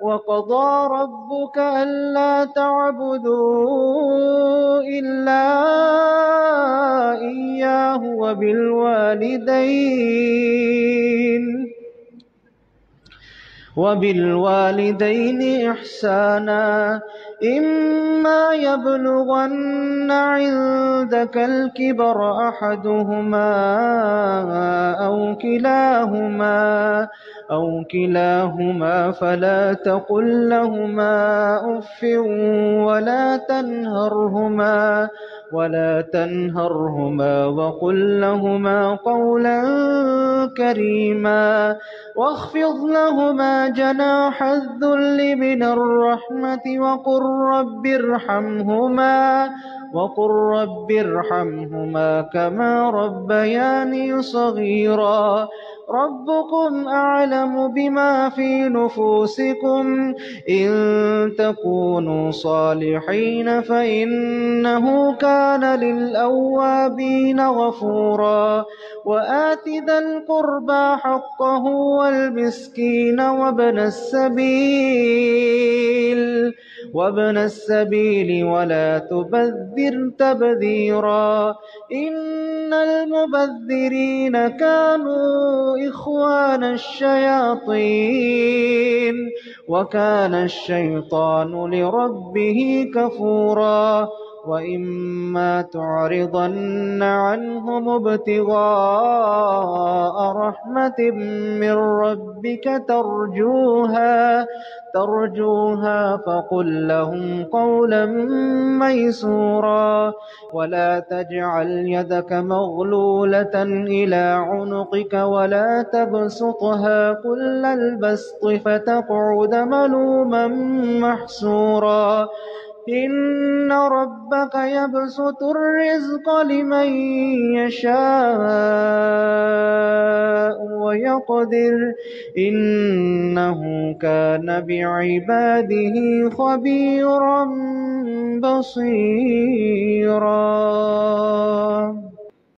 وقضى ربك ألا تعبدوا إلا إياه وبالوالدين إحسانا إما يبلغن عندك الكبر أحدهما أو كلاهما فلا تقل لهما أف ولا تنهرهما وقل لهما قولا كريما واخفض لهما جناح الذل من الرحمة وقل رب ارحمهما كما ربياني صغيرا ربكم أعلم بما في نفوسكم إن تكونوا صالحين فإنه كان للأوابين غفورا وآت ذا القربى حقه والمسكين وابن السبيل ولا تبذر تبذيرا إن المبذرين كانوا إخوان الشياطين وكان الشيطان لربه كفورا وإما تعرضن عنهم ابتغاء رحمة من ربك ترجوها فقل لهم قولا ميسورا ولا تجعل يدك مغلولة إلى عنقك ولا تبسطها كل البسط فتقعد ملوما محسورا إن ربك يبسط الرزق لمن يشاء ويقدر إنه كان بعباده خبيرا بصيرا.